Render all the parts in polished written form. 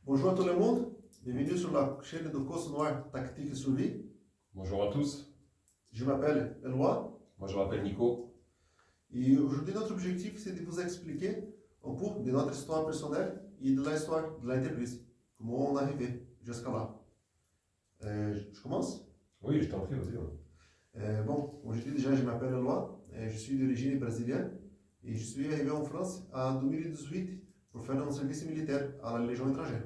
Bonjour à tout le monde, bienvenue sur la chaîne de Course Noire Tactique et Survie. Bonjour à tous, Je m'appelle Eloi moi je m'appelle Nico. et aujourd'hui notre objectif c'est de vous expliquer un peu de notre histoire personnelle et de l'histoire de l'entreprise, comment on est arrivé jusqu'à là. Je commence? Oui, je t'en prie, vas-y. Ouais. Bon, comme je dis déjà, je m'appelle Eloi, je suis d'origine brésilienne et je suis arrivé en France en 2018 pour faire un service militaire à la Légion étrangère.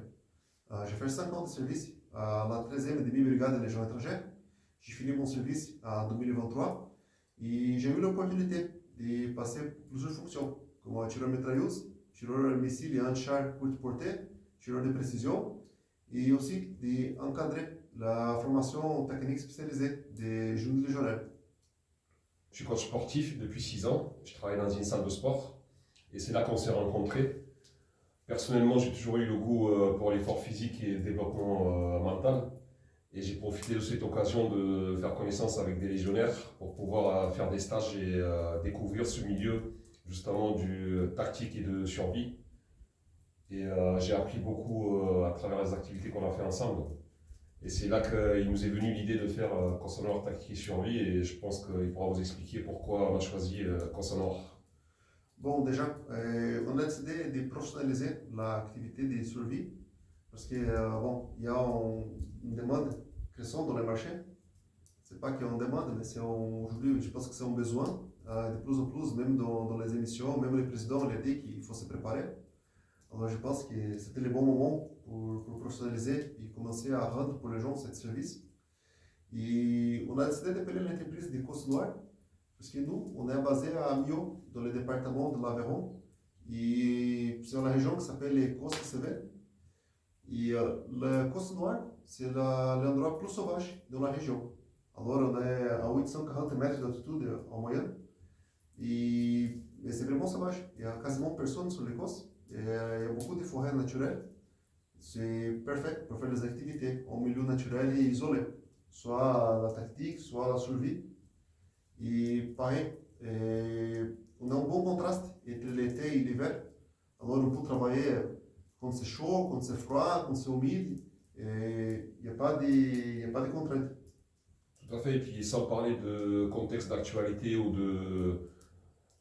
J'ai fait 5 ans de service à la 13e demi-brigade de Légion étrangère. J'ai fini mon service en 2023 et j'ai eu l'opportunité de passer plusieurs fonctions, comme tireur mitrailleuse, tireur missile et anti-char courte portée, tireur de précision et aussi d'encadrer la formation technique spécialisée des jeunes légionnaires. Je suis coach sportif depuis 6 ans, je travaille dans une salle de sport et c'est là qu'on s'est rencontrés. Personnellement, j'ai toujours eu le goût pour l'effort physique et le développement mental. Et j'ai profité de cette occasion de faire connaissance avec des légionnaires pour pouvoir faire des stages et découvrir ce milieu justement du tactique et de survie. Et j'ai appris beaucoup à travers les activités qu'on a fait ensemble. Et c'est là qu'il nous est venu l'idée de faire Consolor Tactique et Survie, et je pense qu'il pourra vous expliquer pourquoi on a choisi Consolor. Bon, déjà, on a décidé de professionnaliser l'activité de survie parce que, bon, il y a une demande crescente dans le marché. C'est pas qu'il y a une demande, mais aujourd'hui, je pense que c'est un besoin. De plus en plus, même dans les émissions, même le président il a dit qu'il faut se préparer. Alors je pense que c'était le bon moment pour professionnaliser et commencer à rendre pour les gens ce service. Et on a décidé d'appeler l'entreprise de Côte Noire, parce que nous, on est basé à Millau, dans le département de l'Aveyron. Et c'est une région qui s'appelle les Côtes Cévennes. Et la Côte Noire, c'est l'endroit plus sauvage de la région. Alors on est à 840 mètres d'altitude en moyenne. Et c'est vraiment sauvage. Il y a quasiment personne sur les côtes. Il y a beaucoup de forêts naturelles. C'est parfait pour faire des activités en milieu naturel et isolé. Soit la tactique, soit la survie. Et pareil, on a un bon contraste entre l'été et l'hiver. Alors on peut travailler quand c'est chaud, quand c'est froid, quand c'est humide. Il n'y a pas de contraintes. Tout à fait, et puis sans parler de contexte d'actualité ou de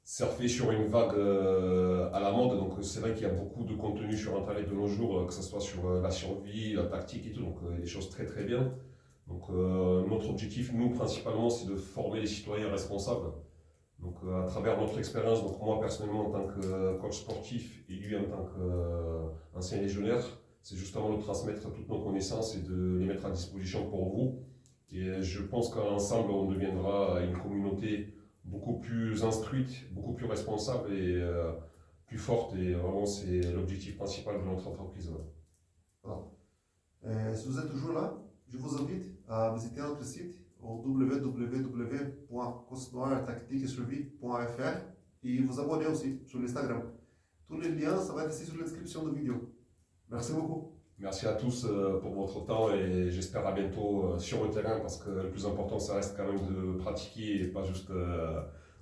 surfer sur une vague à la mode, donc c'est vrai qu'il y a beaucoup de contenu sur Internet de nos jours, que ce soit sur la survie, la tactique et tout, donc des choses très très bien. Donc notre objectif, nous, principalement, c'est de former les citoyens responsables. Donc à travers notre expérience, donc moi personnellement en tant que coach sportif et lui en tant qu'ancien légionnaire, c'est justement de transmettre toutes nos connaissances et de les mettre à disposition pour vous. Et je pense qu'ensemble, on deviendra une communauté beaucoup plus instruite, beaucoup plus responsable et plus forte. Et vraiment, c'est l'objectif principal de notre entreprise. Voilà. Si vous êtes toujours là, je vous invite à visiter notre site au www.cosnoirtactiquesurvie.fr et vous abonner aussi sur l'Instagram. Tous les liens, ça va être ici sur la description de la vidéo. Merci beaucoup. Merci à tous pour votre temps et j'espère à bientôt sur le terrain parce que le plus important, ça reste quand même de pratiquer et pas juste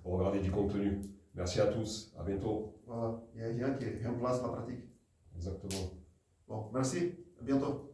regarder du contenu. Merci à tous, à bientôt. Voilà, il n'y a rien qui remplace la pratique. Exactement. Bon, merci, à bientôt.